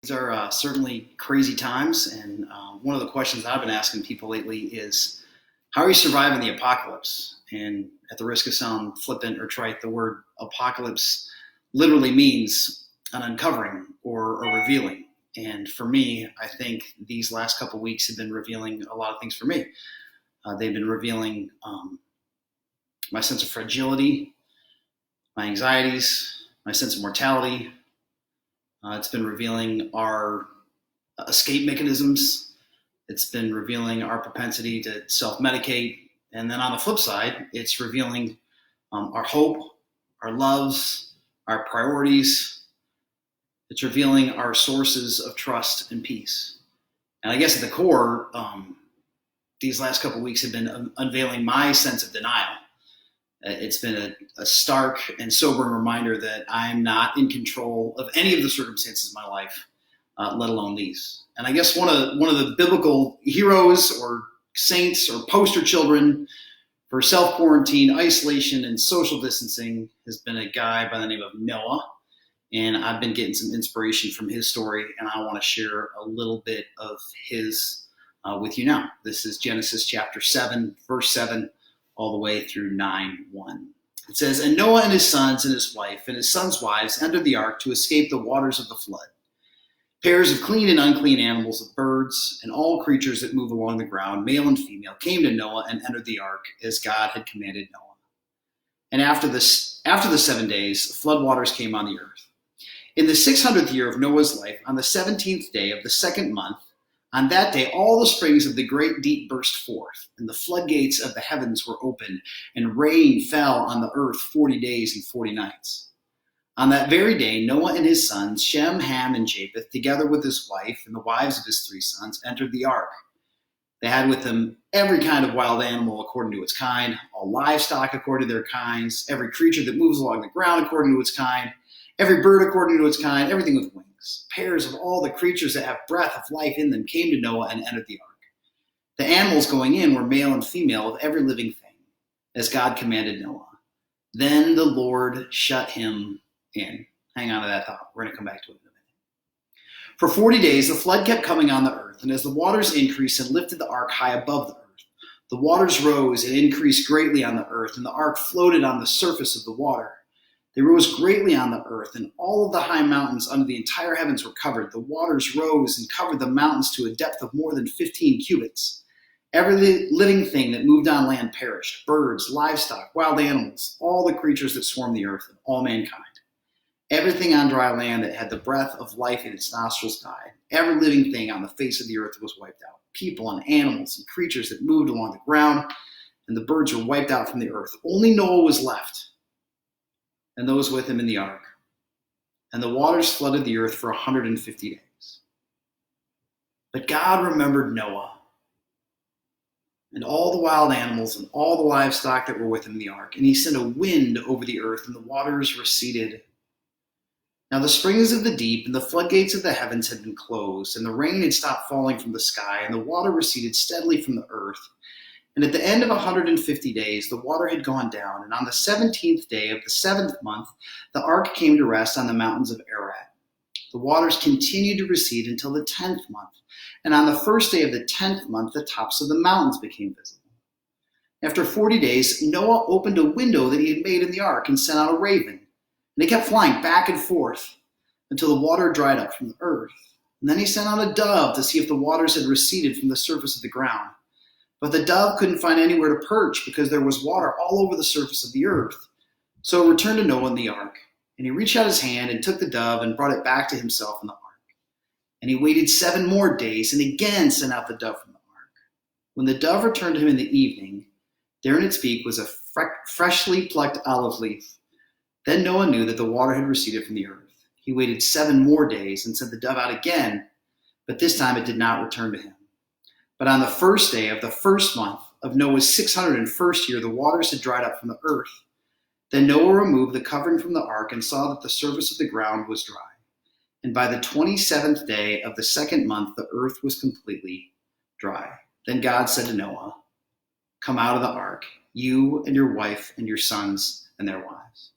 These are certainly crazy times, and one of the questions I've been asking people lately is, how are you surviving the apocalypse? And at the risk of sounding flippant or trite, the word apocalypse literally means an uncovering or a revealing. And for me, I think these last couple of weeks have been revealing a lot of things for me. They've been revealing my sense of fragility, my anxieties, my sense of mortality. It's been revealing our escape mechanisms. It's been revealing our propensity to self-medicate. And then on the flip side, it's revealing our hope, our loves, our priorities. It's revealing our sources of trust and peace. And I guess at the core, these last couple of weeks have been unveiling my sense of denial. It's been a stark and sobering reminder that I'm not in control of any of the circumstances of my life, let alone these. And I guess one of the biblical heroes or saints or poster children for self-quarantine, isolation, and social distancing has been a guy by the name of Noah. And I've been getting some inspiration from his story, and I want to share a little bit of his with you now. This is Genesis chapter 7, verse 7, all the way through 9:1. It says, "And Noah and his sons and his wife and his sons' wives entered the ark to escape the waters of the flood. Pairs of clean and unclean animals, of birds, and all creatures that move along the ground, male and female, came to Noah and entered the ark as God had commanded Noah. And after the 7 days, flood waters came on the earth. In the 600th year of Noah's life, on the 17th day of the second month, on that day all the springs of the great deep burst forth, and the floodgates of the heavens were opened, and rain fell on the earth 40 days and 40 nights. On that very day, Noah and his sons, Shem, Ham, and Japheth, together with his wife and the wives of his 3 sons, entered the ark. They had with them every kind of wild animal according to its kind, all livestock according to their kinds, every creature that moves along the ground according to its kind, every bird according to its kind, everything with wings. Pairs of all the creatures that have breath of life in them came to Noah and entered the ark. The animals going in were male and female of every living thing, as God commanded Noah. Then the Lord shut him in." Hang on to that thought. We're going to come back to it in a minute. "For 40 days the flood kept coming on the earth, and as the waters increased and lifted the ark high above the earth, the waters rose and increased greatly on the earth, and the ark floated on the surface of the water. They rose greatly on the earth, and all of the high mountains under the entire heavens were covered. The waters rose and covered the mountains to a depth of more than 15 cubits. Every living thing that moved on land perished, birds, livestock, wild animals, all the creatures that swarmed the earth, and all mankind. Everything on dry land that had the breath of life in its nostrils died. Every living thing on the face of the earth was wiped out. People and animals and creatures that moved along the ground, and the birds were wiped out from the earth. Only Noah was left, and those with him in the ark. And the waters flooded the earth for 150 days. But God remembered Noah and all the wild animals and all the livestock that were with him in the ark. And he sent a wind over the earth, and the waters receded. Now the springs of the deep and the floodgates of the heavens had been closed, and the rain had stopped falling from the sky, and the water receded steadily from the earth. And at the end of 150 days, the water had gone down, and on the 17th day of the 7th month, the ark came to rest on the mountains of Ararat. The waters continued to recede until the 10th month, and on the first day of the 10th month, the tops of the mountains became visible. After 40 days, Noah opened a window that he had made in the ark and sent out a raven, and they kept flying back and forth until the water dried up from the earth. And then he sent out a dove to see if the waters had receded from the surface of the ground. But the dove couldn't find anywhere to perch because there was water all over the surface of the earth. So it returned to Noah in the ark, and he reached out his hand and took the dove and brought it back to himself in the ark. And he waited 7 more days and again sent out the dove from the ark. When the dove returned to him in the evening, there in its beak was a freshly plucked olive leaf. Then Noah knew that the water had receded from the earth. He waited 7 more days and sent the dove out again, but this time it did not return to him. But on the first day of the first month of Noah's 601st year, the waters had dried up from the earth. Then Noah removed the covering from the ark and saw that the surface of the ground was dry. And by the 27th day of the second month, the earth was completely dry. Then God said to Noah, "Come out of the ark, you and your wife and your sons and their wives."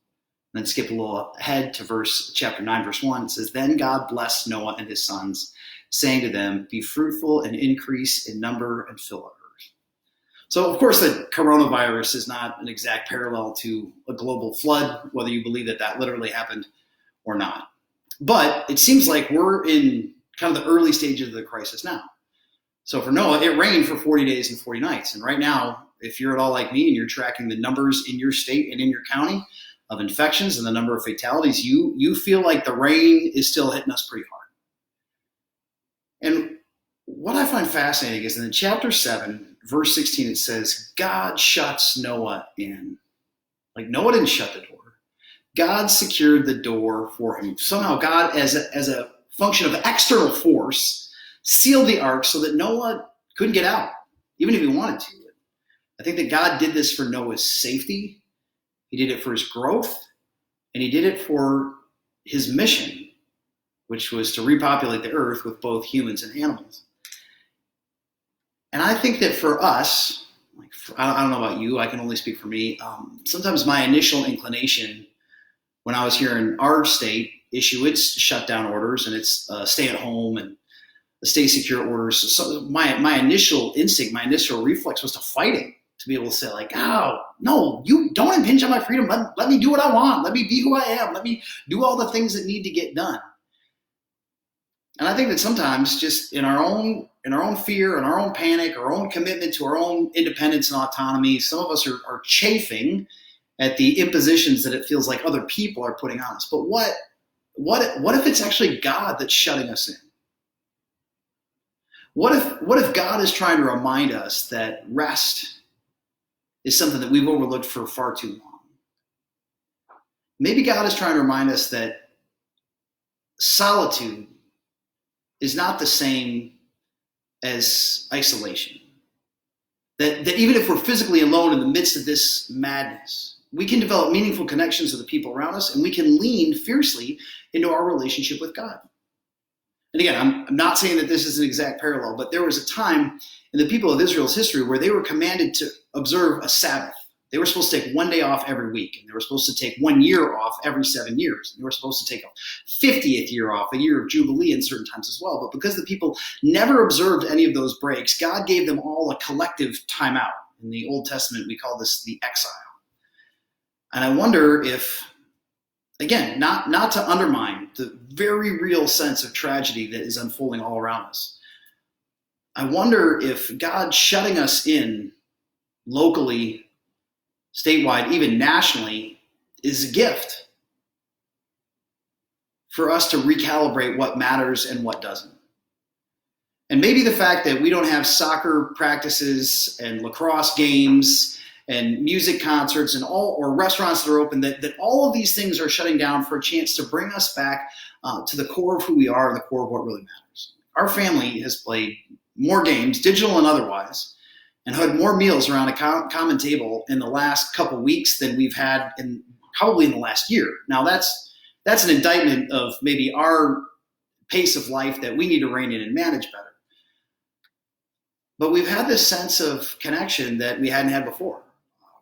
Then skip a little ahead to chapter 9, verse 1. It says, "Then God blessed Noah and his sons, saying to them, 'Be fruitful and increase in number and fill the earth.'" So, of course, the coronavirus is not an exact parallel to a global flood, whether you believe that that literally happened or not. But it seems like we're in kind of the early stages of the crisis now. So for Noah, it rained for 40 days and 40 nights. And right now, if you're at all like me and you're tracking the numbers in your state and in your county of infections and the number of fatalities, you feel like the rain is still hitting us pretty hard. And what I find fascinating is in chapter 7, verse 16, it says, God shuts Noah in. Like Noah didn't shut the door. God secured the door for him. Somehow God, as a function of external force, sealed the ark so that Noah couldn't get out, even if he wanted to. I think that God did this for Noah's safety. He did it for his growth, and he did it for his mission, which was to repopulate the earth with both humans and animals. And I think that for us, I don't know about you, I can only speak for me, sometimes my initial inclination when I was here in our state issue its shutdown orders and its stay at home and the stay secure orders. So my initial instinct, my initial reflex was to fight it, to be able to say like, oh, no, you don't impinge on my freedom. Let me do what I want. Let me be who I am. Let me do all the things that need to get done. And I think that sometimes just in our own fear and our own panic, our own commitment to our own independence and autonomy, some of us are chafing at the impositions that it feels like other people are putting on us. But what if it's actually God that's shutting us in? What if God is trying to remind us that rest is something that we've overlooked for far too long? Maybe God is trying to remind us that solitude is not the same as isolation. That even if we're physically alone in the midst of this madness, we can develop meaningful connections with the people around us, and we can lean fiercely into our relationship with God. And again, I'm not saying that this is an exact parallel, but there was a time in the people of Israel's history where they were commanded to observe a Sabbath. They were supposed to take one day off every week, and they were supposed to take 1 year off every 7 years. And they were supposed to take a 50th year off, a year of Jubilee in certain times as well. But because the people never observed any of those breaks, God gave them all a collective timeout. In the Old Testament, we call this the exile. And I wonder if, again, not to undermine the very real sense of tragedy that is unfolding all around us, I wonder if God shutting us in locally, statewide, even nationally, is a gift for us to recalibrate what matters and what doesn't. And maybe the fact that we don't have soccer practices and lacrosse games and music concerts and or restaurants that are open, that all of these things are shutting down for a chance to bring us back to the core of who we are and the core of what really matters. Our family has played more games, digital and otherwise, and had more meals around a common table in the last couple of weeks than we've had probably in the last year. Now that's an indictment of maybe our pace of life that we need to rein in and manage better. But we've had this sense of connection that we hadn't had before.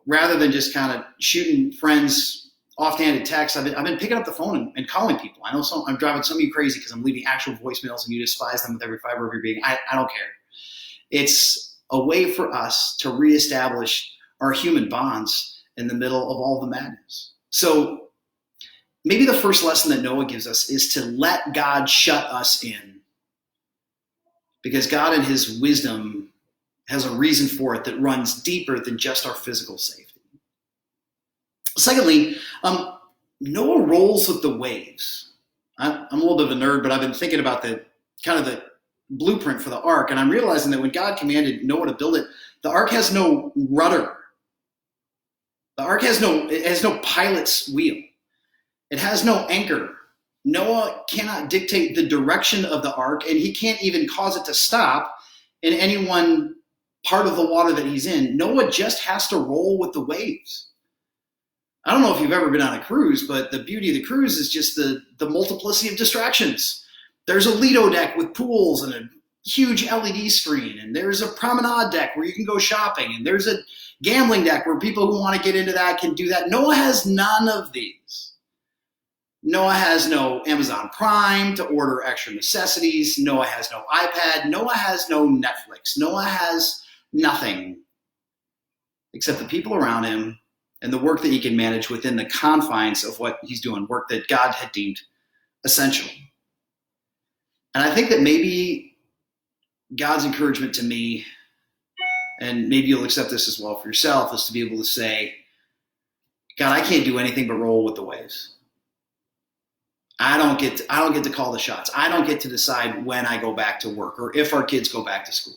Rather than just kind of shooting friends offhanded texts, I've been picking up the phone and calling people. I know I'm driving some of you crazy because I'm leaving actual voicemails and you despise them with every fiber of your being. I don't care. It's a way for us to reestablish our human bonds in the middle of all the madness. So maybe the first lesson that Noah gives us is to let God shut us in, because God in his wisdom has a reason for it that runs deeper than just our physical safety. Secondly, Noah rolls with the waves. I'm a little bit of a nerd, but I've been thinking about the blueprint for the ark, and I'm realizing that when God commanded Noah to build it, the ark has no rudder. The ark has no pilot's wheel. It has no anchor. Noah cannot dictate the direction of the ark, and he can't even cause it to stop in any one part of the water that he's in. Noah just has to roll with the waves. I don't know if you've ever been on a cruise, but the beauty of the cruise is just the multiplicity of distractions. There's a Lido deck with pools and a huge LED screen, and there's a promenade deck where you can go shopping, and there's a gambling deck where people who want to get into that can do that. Noah has none of these. Noah has no Amazon Prime to order extra necessities. Noah has no iPad. Noah has no Netflix. Noah has nothing except the people around him and the work that he can manage within the confines of what he's doing, work that God had deemed essential. And I think that maybe God's encouragement to me, and maybe you'll accept this as well for yourself, is to be able to say, God, I can't do anything but roll with the waves. I don't get to call the shots. I don't get to decide when I go back to work or if our kids go back to school.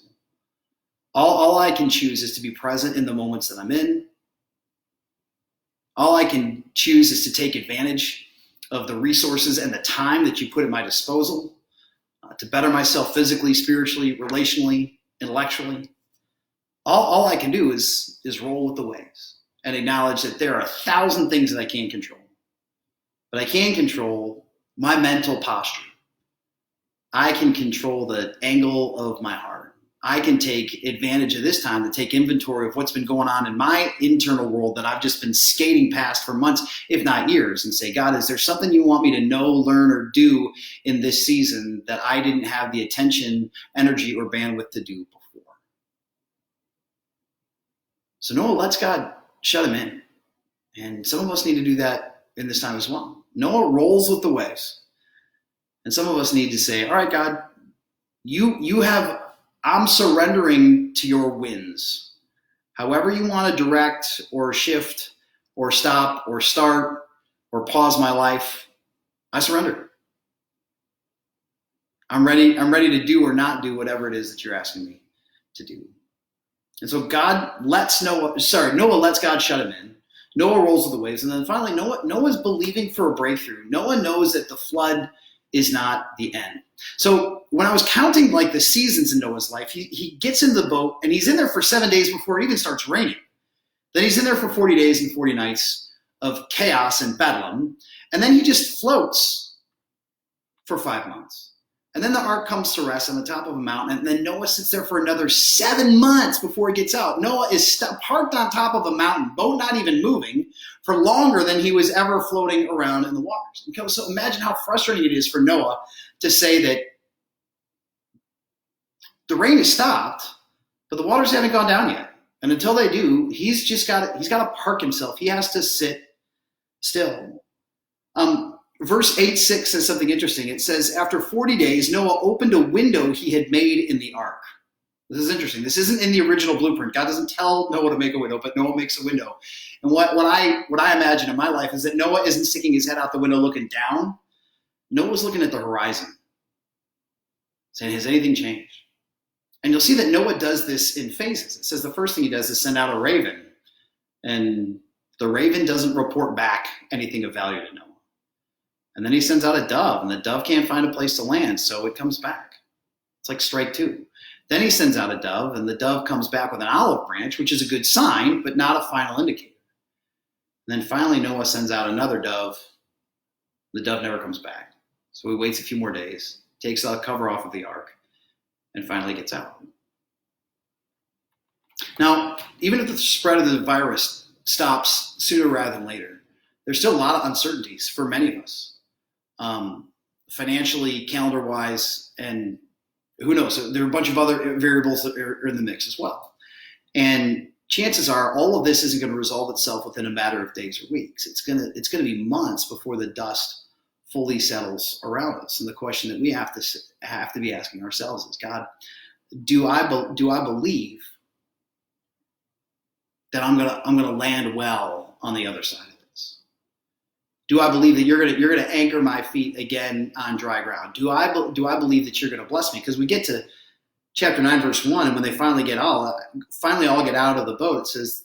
All I can choose is to be present in the moments that I'm in. All I can choose is to take advantage of the resources and the time that you put at my disposal to better myself physically, spiritually, relationally, intellectually. All I can do is roll with the waves and acknowledge that there are 1,000 things that I can't control. But I can control my mental posture. I can control the angle of my heart. I can take advantage of this time to take inventory of what's been going on in my internal world that I've just been skating past for months, if not years, and say, God, is there something you want me to know, learn, or do in this season that I didn't have the attention, energy, or bandwidth to do before? So Noah lets God shut him in. And some of us need to do that in this time as well. Noah rolls with the waves. And some of us need to say, all right, God, I'm surrendering to your winds. However you want to direct or shift or stop or start or pause my life, I surrender. I'm ready to do or not do whatever it is that you're asking me to do. And so Noah lets God shut him in. Noah rolls with the waves. And then finally, Noah's believing for a breakthrough. Noah knows that the flood is not the end. So when I was counting like the seasons in Noah's life, he gets in the boat and he's in there for 7 days before it even starts raining. Then he's in there for 40 days and 40 nights of chaos and bedlam. And then he just floats for 5 months. And then the ark comes to rest on the top of a mountain. And then Noah sits there for another 7 months before he gets out. Noah is parked on top of a mountain, boat not even moving, for longer than he was ever floating around in the waters. So imagine how frustrating it is for Noah to say that the rain has stopped, but the waters haven't gone down yet. And until they do, he's got to park himself. He has to sit still. Verse 8:6 says something interesting. It says, after 40 days, Noah opened a window he had made in the ark. This is interesting. This isn't in the original blueprint. God doesn't tell Noah to make a window, but Noah makes a window. And what I imagine in my life is that Noah isn't sticking his head out the window looking down. Noah's looking at the horizon, saying, has anything changed? And you'll see that Noah does this in phases. It says the first thing he does is send out a raven. And the raven doesn't report back anything of value to Noah. And then he sends out a dove, and the dove can't find a place to land, so it comes back. It's like strike two. Then he sends out a dove, and the dove comes back with an olive branch, which is a good sign, but not a final indicator. And then finally Noah sends out another dove. The dove never comes back. So he waits a few more days, takes the cover off of the ark, and finally gets out. Now, even if the spread of the virus stops sooner rather than later, there's still a lot of uncertainties for many of us. Financially, calendar-wise, and who knows? So there are a bunch of other variables that are in the mix as well. And chances are all of this isn't going to resolve itself within a matter of days or weeks. It's going to be months before the dust fully settles around us. And the question that we have to be asking ourselves is, God, do I believe that I'm going to land well on the other side? Do I believe that you're going to anchor my feet again on dry ground? Do I believe that you're going to bless me? Because we get to chapter 9, verse 1, and when they finally all get out of the boat, it says,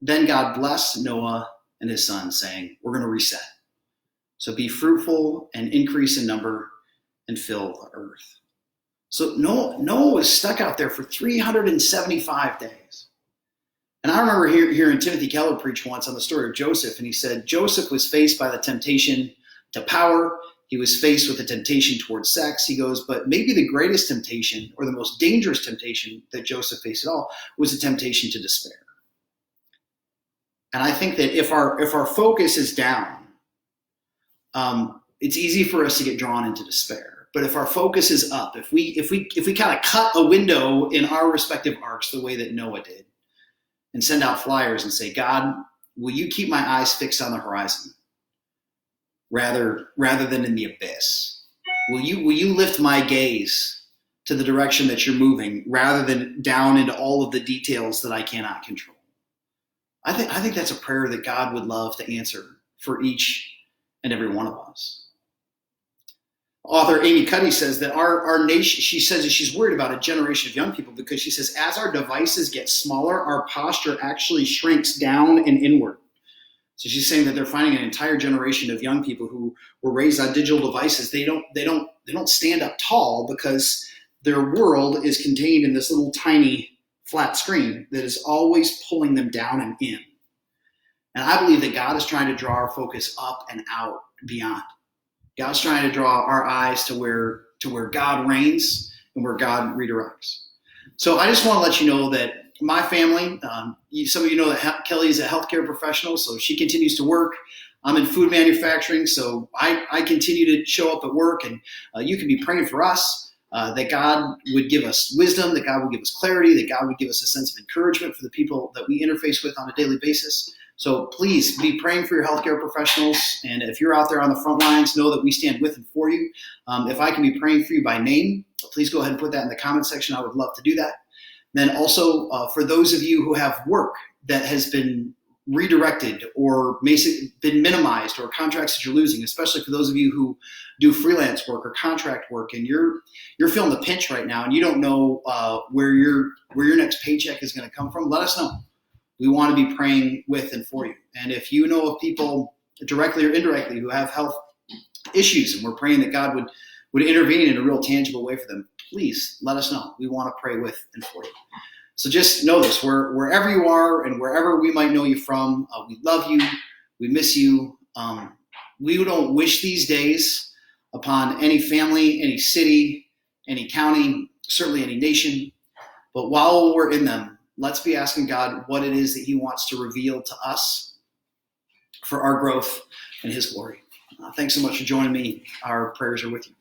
then God blessed Noah and his sons, saying, we're going to reset. So be fruitful and increase in number and fill the earth. So Noah was stuck out there for 375 days. And I remember hearing Timothy Keller preach once on the story of Joseph, and he said Joseph was faced by the temptation to power. He was faced with the temptation towards sex. He goes, but maybe the greatest temptation, or the most dangerous temptation that Joseph faced at all, was the temptation to despair. And I think that if our focus is down, it's easy for us to get drawn into despair. But if our focus is up, if we kind of cut a window in our respective arcs the way that Noah did, and send out flyers and say, God, will you keep my eyes fixed on the horizon rather than in the abyss? Will you lift my gaze to the direction that you're moving rather than down into all of the details that I cannot control? I think that's a prayer that God would love to answer for each and every one of us. Author Amy Cuddy says that our nation, she says that she's worried about a generation of young people because she says as our devices get smaller, our posture actually shrinks down and inward. So she's saying that they're finding an entire generation of young people who were raised on digital devices. They don't stand up tall because their world is contained in this little tiny flat screen that is always pulling them down and in. And I believe that God is trying to draw our focus up and out beyond. God's trying to draw our eyes to where God reigns and where God redirects. So I just want to let you know that my family, some of you know that Kelly is a healthcare professional, so she continues to work. I'm in food manufacturing, so I continue to show up at work, and you can be praying for us, that God would give us wisdom, that God would give us clarity, that God would give us a sense of encouragement for the people that we interface with on a daily basis. So please be praying for your healthcare professionals. And if you're out there on the front lines, know that we stand with and for you. If I can be praying for you by name, please go ahead and put that in the comment section. I would love to do that. Then also for those of you who have work that has been redirected or been minimized, or contracts that you're losing, especially for those of you who do freelance work or contract work, and you're feeling the pinch right now and you don't know where your next paycheck is going to come from, let us know. We want to be praying with and for you. And if you know of people directly or indirectly who have health issues, and we're praying that God would intervene in a real tangible way for them, please let us know. We want to pray with and for you. So just know this, wherever you are and wherever we might know you from, we love you, we miss you. We don't wish these days upon any family, any city, any county, certainly any nation. But while we're in them, let's be asking God what it is that he wants to reveal to us for our growth and his glory. Thanks so much for joining me. Our prayers are with you.